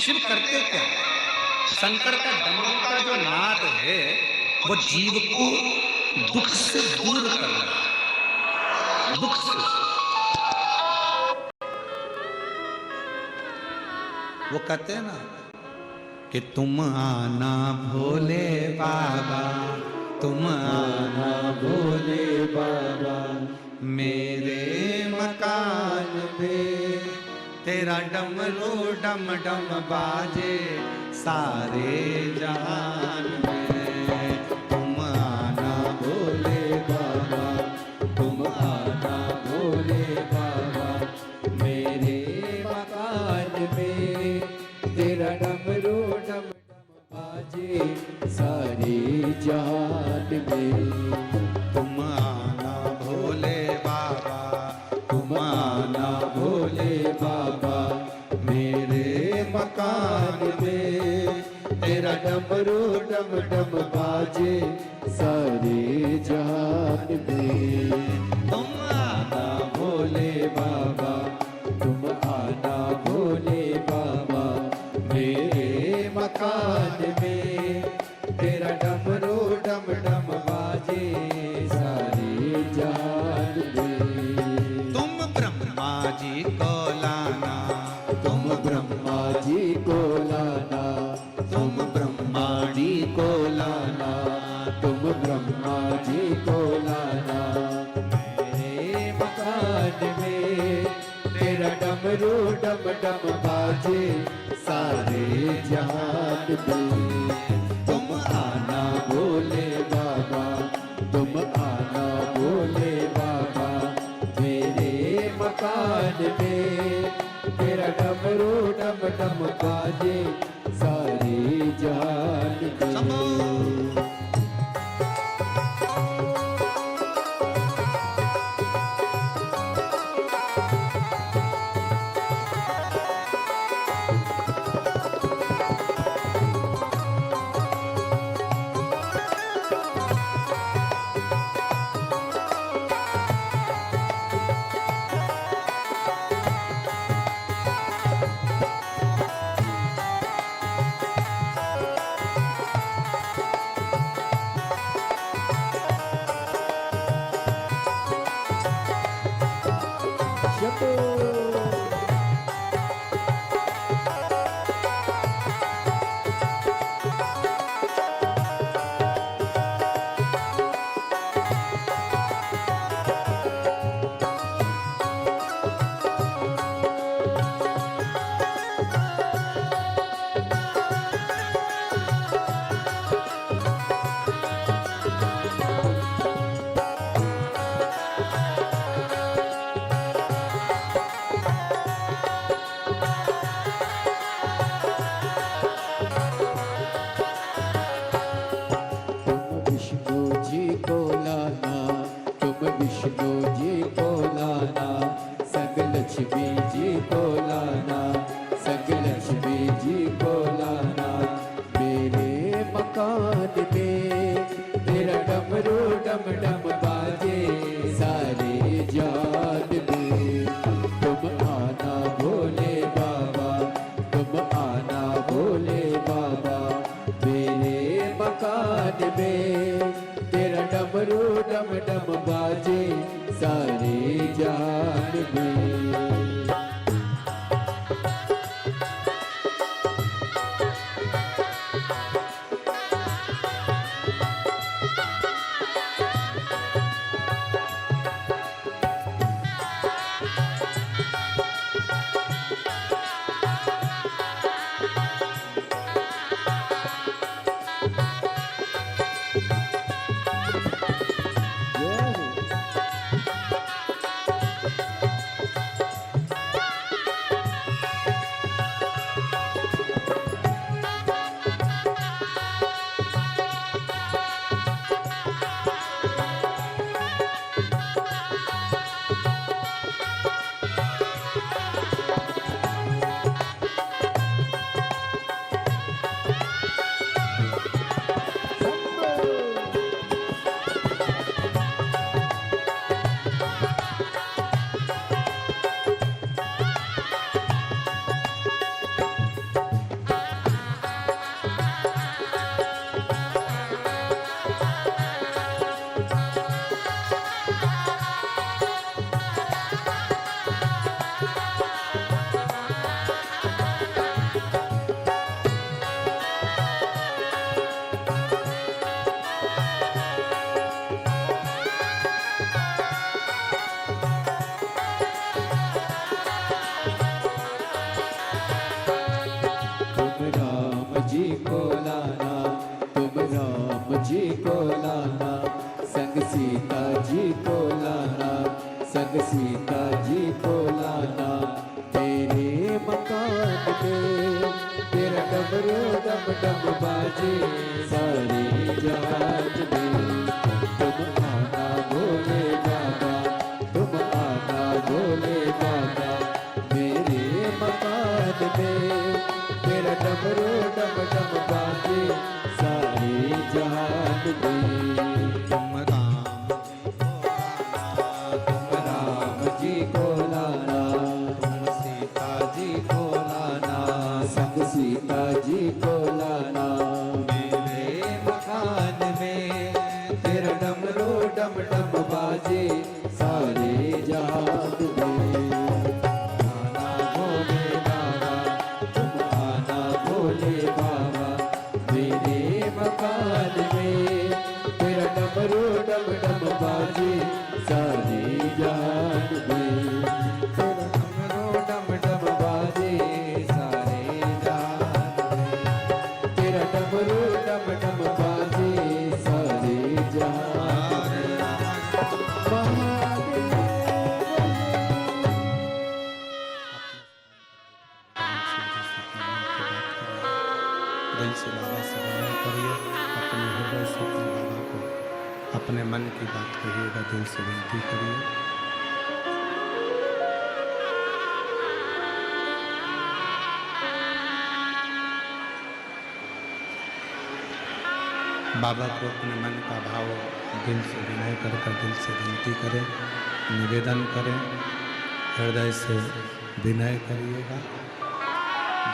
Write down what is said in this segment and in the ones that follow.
शिव करते क्या? शंकर का डमरू का जो नाद है वो जीव को दुख से दूर कर रहा है, दुख से। वो कहते हैं ना कि तुम आना भोले बाबा, तुम आना भोले बाबा, मेरे मकान में तेरा डमरू डम डम बाजे सारे जहान में। तुम आना भोले बाबा, तुम आना भोले बाबा, मेरे मकान में तेरा डमरू डम डम बाजे सारे जहान में। तुम आना भोले बाबा, तुम आना भोले बाबा, मेरे मकान में तेरा डमरू डम डम बाजे सारे जहान में। तुम आना भोले बाबा, तुम आना भोले बाबा, मेरे मकान में तेरा डमरू डम डम बाजे सारे जहान में। तुम ब्रह्मा जी को लाना, तुम ब्रह्मा जी को लाना, तुम ब्रह्मा जी को लाना, तुम ब्रह्मा जी को लाना, मेरे मकान में तेरा डमरू डम डम बाजे सारे जहान में। तुम आना भोले बाबा, तुम आना भोले बाबा, मेरे मकान में तेरा डमरू डम डम बाजे सारे जहान में। संग सीता जी को लाना मेरे मकान में। तेरा डमरू डम डम बाजे सारी जहान में। तुम आना भोले बाबा, तुम आना भोले बाबा मेरे मकान में। तेरा डमरू डम डम बाजे सारी जहान में। तुम राम जी को लाना, तुम सीता जी को लाना, संग सीता जी को लाना मेरे मकान में। तेरा डमरू डम डम बाजे सारे जहान में। आना भोले बाबा, तुम आना भोले बाबा मेरे मकान में। तेरा डमरू डम डम बाजे सारे जहान में। तेरा डमरू डम डम बाजे सारे जहान में। तेरा डमरू डम डम बाजे सारे जहान में। महादेव दिल से बाबा से बात करिए, अपने हृदय से अपने बाबा को अपने मन की बात कहिएगा, दिल से विनती करिए। बाबा को अपने मन का भाव दिल से विनय कर दिल से विनती करें, निवेदन करें, हृदय से विनय करिएगा।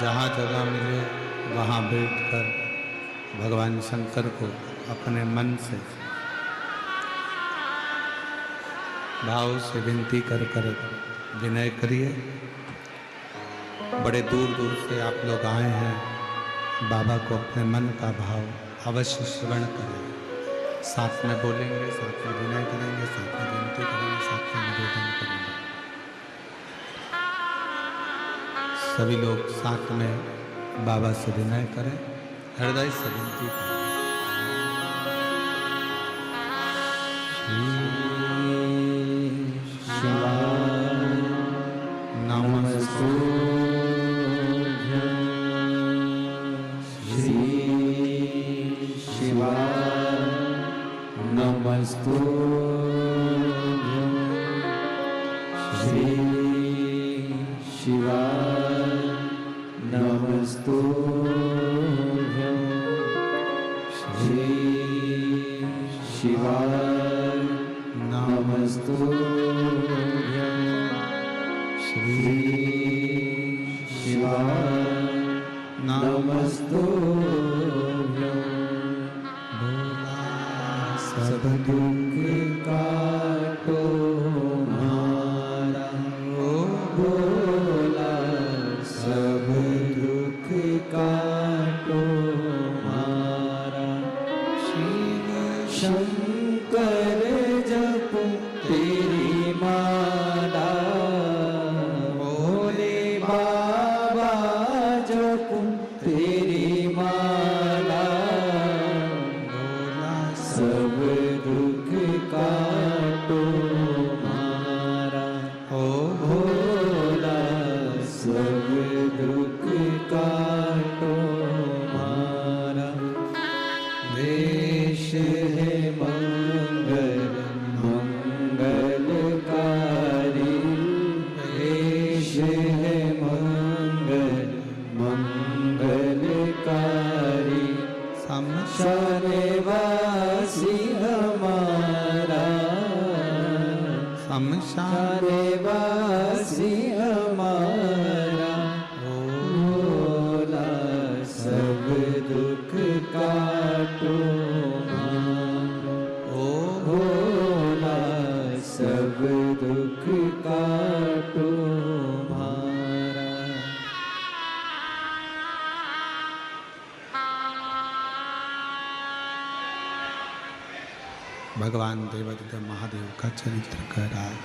जहाँ जगह मिले वहाँ बैठकर भगवान शंकर को अपने मन से भाव से विनती कर विनय करिए। बड़े दूर दूर से आप लोग आए हैं, बाबा को अपने मन का भाव अवश्य श्रवण करें। साथ में बोलेंगे, साथ में विनय करेंगे, साथ में विनती करेंगे, साथ में निवेदन करेंगे। सभी लोग साथ में बाबा से विनय करें, हृदय से विनती करें। शिवाय नमस्तुभ्यं। श्री शिवाय नमस्तुभ्यं। श्री शिवाय नमस्तुभ्यं। श्री शिवाय नमस्तुभ्यं। श्री शिवाय नमस्तुभ्यं। सब दुख काटो हमारा, ओ भोला सब दुख काटो हमारा। शिव शंकर जप तेरी माला, भोले बाबा जप तेरी माला। सब दुख काटो हमारा, ओ भोला सब दुख काटो हमारा। देश है मंगल मंगलकारी, देश है मंगल मंगलकारी। शमशाने वासी हमारा, शमशाने वासी हमारा। भोला सब दुख काटो हमारा, ओ भोला सब दुख काटो हमारा। भगवान देवादिदेव महादेव का चरित्र कह रहा है,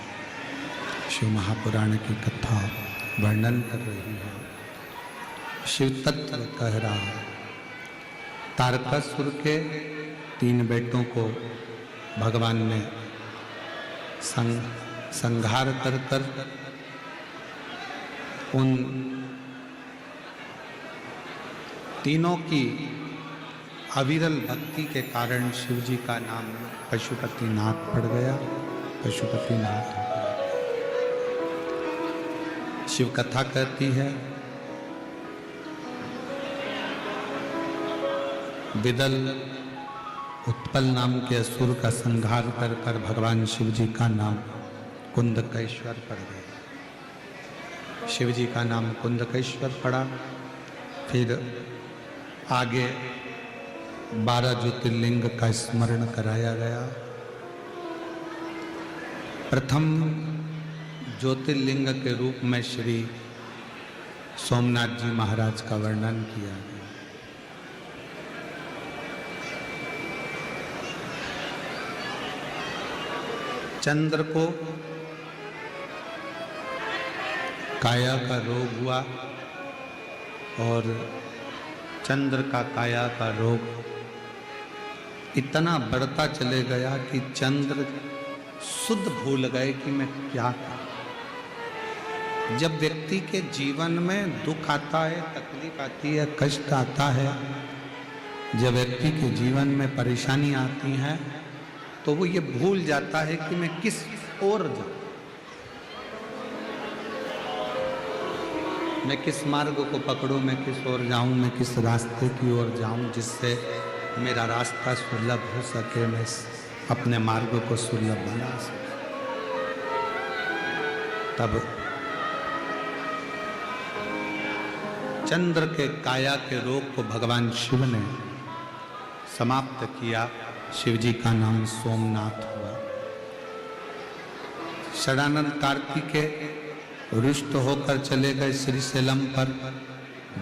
शिव महापुराण की कथा वर्णन कर रही है। शिव तत्व कह रहा है। तारकासुर के 3 बेटों को भगवान ने संहार कर कर उन तीनों की अविरल भक्ति के कारण शिव जी का नाम पशुपतिनाथ पड़ गया, पशुपतिनाथ हो गया। शिव कथा कहती है विदल उत्पल नाम के असुर का संहार कर कर भगवान शिव जी का नाम कुंदकेश्वर पड़ गया। शिव जी का नाम कुंदकेश्वर पड़ा। फिर आगे 12 ज्योतिर्लिंग का स्मरण कराया गया। प्रथम ज्योतिर्लिंग के रूप में श्री सोमनाथ जी महाराज का वर्णन किया गया। चंद्र को काया का रोग हुआ और चंद्र का काया का रोग इतना बढ़ता चले गया कि चंद्र शुद्ध भूल गए कि मैं क्या करूं। जब व्यक्ति के जीवन में दुख आता है, तकलीफ आती है, कष्ट आता है, जब व्यक्ति के जीवन में परेशानी आती है तो वो ये भूल जाता है कि मैं किस ओर जाऊं, मैं किस मार्ग को पकड़ूं, मैं किस ओर जाऊं, मैं किस रास्ते की ओर जाऊं जिससे मेरा रास्ता सुलभ हो सके, मैं अपने मार्ग को सुलभ बना सके। तब चंद्र के काया के रोग को भगवान शिव ने समाप्त किया। शिव जी का नाम सोमनाथ हुआ। षडानंद कार्तिकेय रुष्ट होकर चले गए श्रीशैलम पर।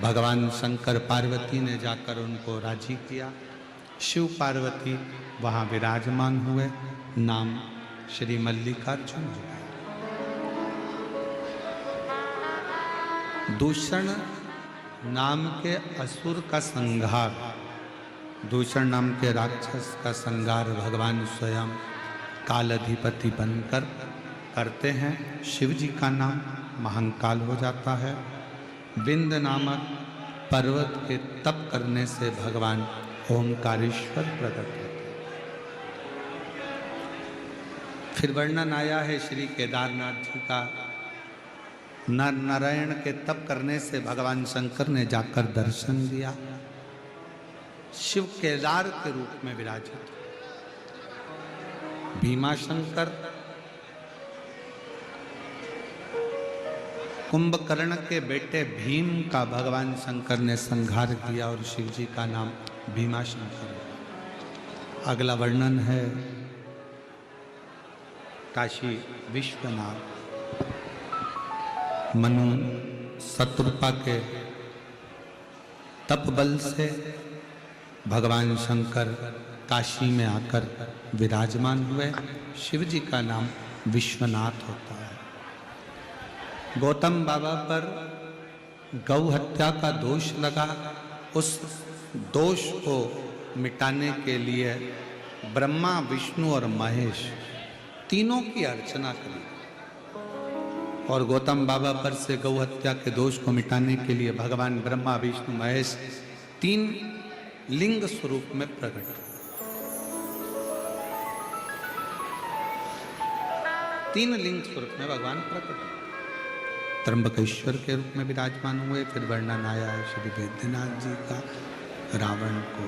भगवान शंकर पार्वती ने जाकर उनको राजी किया। शिव पार्वती वहां विराजमान हुए। नाम श्री मल्लिकार्जुन हुआ। दूषण नाम के असुर का संहार, दूषण नाम के राक्षस का संहार भगवान स्वयं कालाधिपति बनकर करते हैं। शिव जी का नाम महाकाल हो जाता है। विंध्य नामक पर्वत के तप करने से भगवान ओमकारेश्वर प्रकट होते हैं। फिर वर्णन आया है श्री केदारनाथ जी का। नर नारायण के तप करने से भगवान शंकर ने जाकर दर्शन दिया। शिव केदार के रूप में विराजित। भीमाशंकर कुंभकर्ण के बेटे भीम का भगवान शंकर ने संहार किया और शिव जी का नाम भीमाशंकर। अगला वर्णन है काशी विश्वनाथ। मनु शत्रुपा के तप बल से भगवान शंकर काशी में आकर विराजमान हुए। शिव जी का नाम विश्वनाथ होता है। गौतम बाबा पर गौ हत्या का दोष लगा। उस दोष को मिटाने के लिए ब्रह्मा, विष्णु और महेश तीनों की अर्चना करी और गौतम बाबा पर से गौ हत्या के दोष को मिटाने के लिए भगवान ब्रह्मा, विष्णु, महेश 3 लिंग स्वरूप में प्रकट। 3 लिंग स्वरूप में भगवान प्रकट। त्र्यंबकेश्वर के रूप में विराजमान हुए। फिर वर्णन आया है श्री वैद्यनाथ जी का। रावण को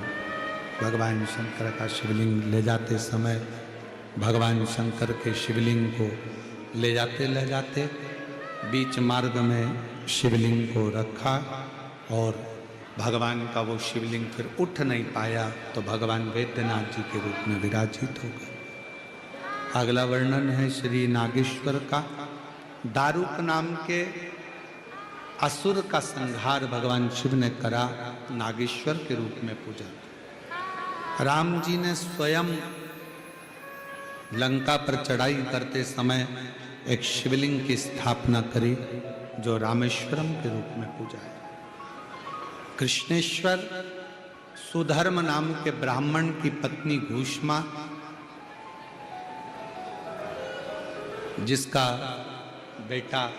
भगवान शंकर का शिवलिंग ले जाते समय भगवान शंकर के शिवलिंग को ले जाते बीच मार्ग में शिवलिंग को रखा और भगवान का वो शिवलिंग फिर उठ नहीं पाया तो भगवान वैद्यनाथ जी के रूप में विराजित हो गए। अगला वर्णन है श्री नागेश्वर का। दारुक नाम के असुर का संहार भगवान शिव ने करा, नागेश्वर के रूप में पूजा। राम जी ने स्वयं लंका पर चढ़ाई करते समय एक शिवलिंग की स्थापना करी जो रामेश्वरम के रूप में पूजा है। कृष्णेश्वर सुधर्म नाम के ब्राह्मण की पत्नी घूष्मा जिसका बेटा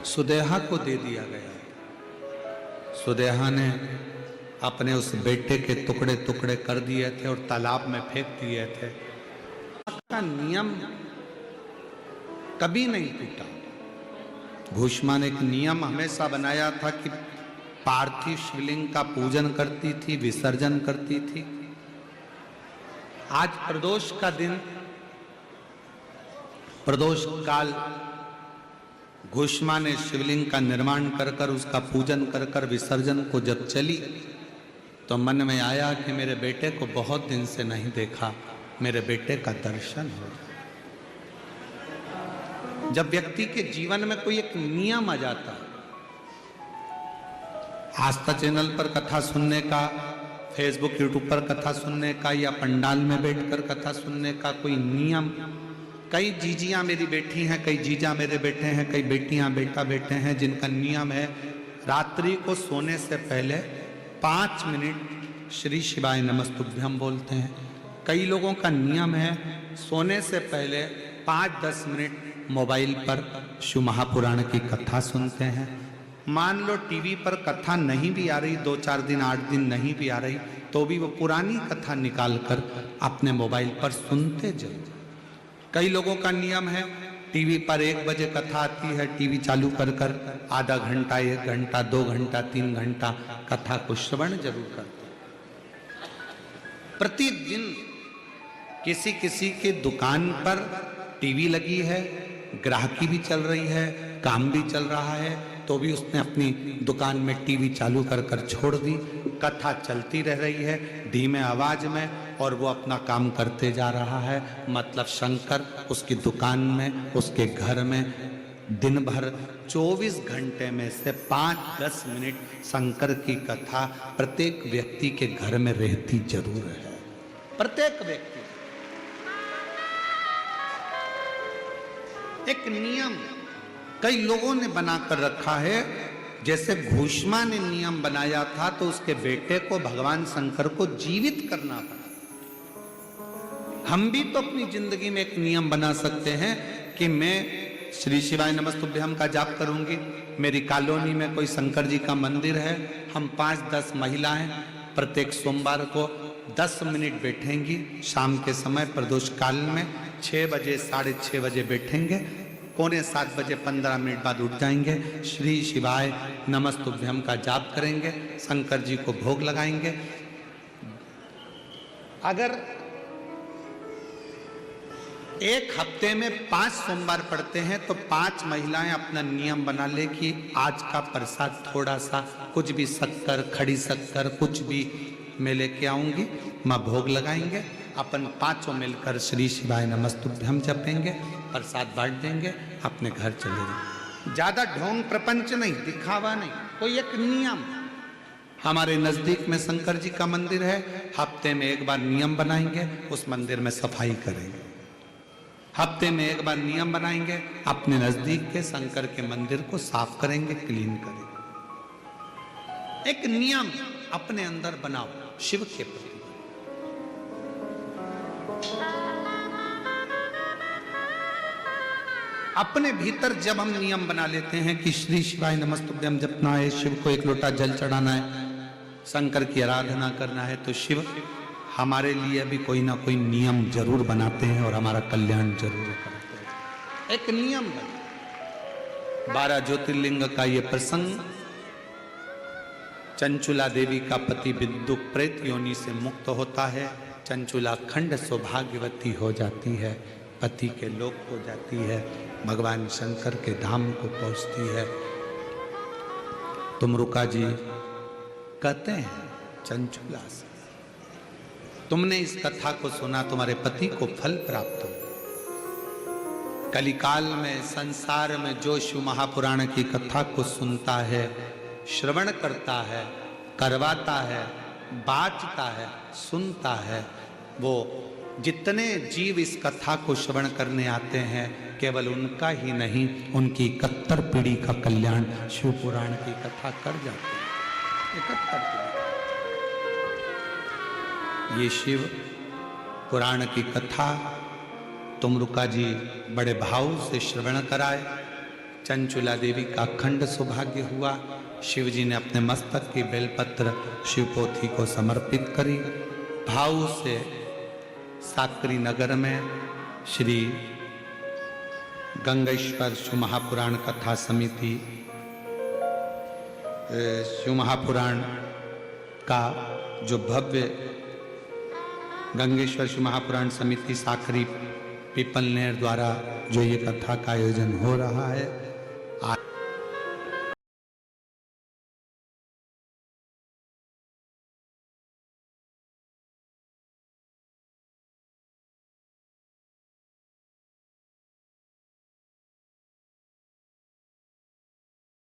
सुदेहा को दे दिया गया। सुदेहा ने अपने उस बेटे के टुकड़े टुकड़े कर दिए थे और तालाब में फेंक दिए थे। का नियम कभी नहीं टूटा। भूष्मा ने एक नियम हमेशा बनाया था कि पार्थिव शिवलिंग का पूजन करती थी, विसर्जन करती थी। आज प्रदोष का दिन, प्रदोष काल घोषमा ने शिवलिंग का निर्माण कर कर उसका पूजन कर कर विसर्जन को जब चली तो मन में आया कि मेरे बेटे को बहुत दिन से नहीं देखा, मेरे बेटे का दर्शन हो जाए। जब व्यक्ति के जीवन में कोई एक नियम आ जाता, आस्था चैनल पर कथा सुनने का, फेसबुक यूट्यूब पर कथा सुनने का या पंडाल में बैठकर कथा सुनने का कोई नियम। कई जीजियां मेरी बेटी हैं, कई जीजा मेरे बेटे हैं, कई बेटियां बेटा बेटे हैं जिनका नियम है रात्रि को सोने से पहले 5 मिनट श्री शिवाय नमस्तुभ्यम बोलते हैं। कई लोगों का नियम है सोने से पहले 5-10 मिनट मोबाइल पर शिव महापुराण की कथा सुनते हैं। मान लो टीवी पर कथा नहीं भी आ रही, 2-4 दिन 8 दिन नहीं भी आ रही, तो भी वो पुरानी कथा निकाल कर अपने मोबाइल पर सुनते जरूर। कई लोगों का नियम है टीवी पर 1 बजे कथा आती है, टीवी चालू कर कर आधा घंटा, 1 घंटा, 2 घंटा, 3 घंटा कथा को श्रवण जरूर करते। प्रतिदिन किसी किसी के दुकान पर टीवी लगी है, ग्राहकी भी चल रही है, काम भी चल रहा है, तो भी उसने अपनी दुकान में टीवी चालू कर कर छोड़ दी। कथा चलती रह रही है धीमे आवाज में और वो अपना काम करते जा रहा है। मतलब शंकर उसकी दुकान में, उसके घर में दिन भर 24 घंटे में से 5-10 मिनट शंकर की कथा प्रत्येक व्यक्ति के घर में रहती जरूर है। प्रत्येक व्यक्ति एक नियम कई लोगों ने बनाकर रखा है। जैसे घोषमा ने नियम बनाया था तो उसके बेटे को भगवान शंकर को जीवित करना पड़ा। हम भी तो अपनी जिंदगी में एक नियम बना सकते हैं कि मैं श्री शिवाय नमस्तुभ्यम का जाप करूंगी। मेरी कॉलोनी में कोई शंकर जी का मंदिर है, हम 5-10 महिलाएं प्रत्येक सोमवार को 10 मिनट बैठेंगी। शाम के समय प्रदोष काल में 6 बजे 6:30 बजे बैठेंगे, 6:45 बजे 15 मिनट बाद उठ जाएंगे, श्री शिवाय नमस्तुभ्यम का जाप करेंगे, शंकर जी को भोग लगाएंगे। अगर एक हफ्ते में 5 सोमवार पड़ते हैं तो 5 महिलाएं अपना नियम बना ले कि आज का प्रसाद थोड़ा सा, कुछ भी शक्कर, खड़ी शक्कर, कुछ भी मैं लेके आऊंगी, माँ भोग लगाएंगे। अपन 5 मिलकर श्री शिवाय नमस्तुभ्यम जपेंगे, प्रसाद बांट देंगे, अपने घर चले जाएंगे। ज्यादा ढोंग प्रपंच नहीं, दिखावा नहीं, कोई एक नियम। हमारे नजदीक में शंकर जी का मंदिर है, हफ्ते में एक बार नियम बनाएंगे, उस मंदिर में सफाई करेंगे। हफ्ते में एक बार नियम बनाएंगे, अपने नजदीक के शंकर के मंदिर को साफ करेंगे, क्लीन करेंगे। एक नियम अपने अंदर बनाओ शिव के प्रति। अपने भीतर जब हम नियम बना लेते हैं कि श्री शिवाय नमस्तुभ्यम जपना है, शिव को 1 लोटा जल चढ़ाना है, शंकर की आराधना करना है, तो शिव हमारे लिए भी कोई ना कोई नियम जरूर बनाते हैं और हमारा कल्याण जरूर करते हैं। एक नियम बना। 12 ज्योतिर्लिंग का ये प्रसंग, चंचुला देवी का पति विद्युत प्रेत योनि से मुक्त होता है, चंचुला खंड सौभाग्यवती हो जाती है, पति के लोक हो जाती है, भगवान शंकर के धाम को पहुंचती है। तुमरुका जी कहते हैं चंचुला से, तुमने इस कथा को सुना, तुम्हारे पति को फल प्राप्त हो। कलिकाल में संसार में जो शिव महापुराण की कथा को सुनता है, श्रवण करता है, करवाता है, बाँचता है, सुनता है, वो जितने जीव इस कथा को श्रवण करने आते हैं, केवल उनका ही नहीं, उनकी 71 पीढ़ी का कल्याण शिव पुराण की कथा कर जाते हैं। 71 पीढ़ी। ये शिव पुराण की कथा तुमरुका जी बड़े भाव से श्रवण कराए। चंचुला देवी का अखंड सौभाग्य हुआ। शिव जी ने अपने मस्तक की बेलपत्र शिवपोथी को समर्पित करी। भाव से साकरी नगर में श्री गंगेश्वर शिव महापुराण कथा समिति शिव महापुराण का जो भव्य गंगेश्वर शिव महापुराण समिति साकरी पीपलनेर द्वारा जो ये कथा का आयोजन हो रहा है,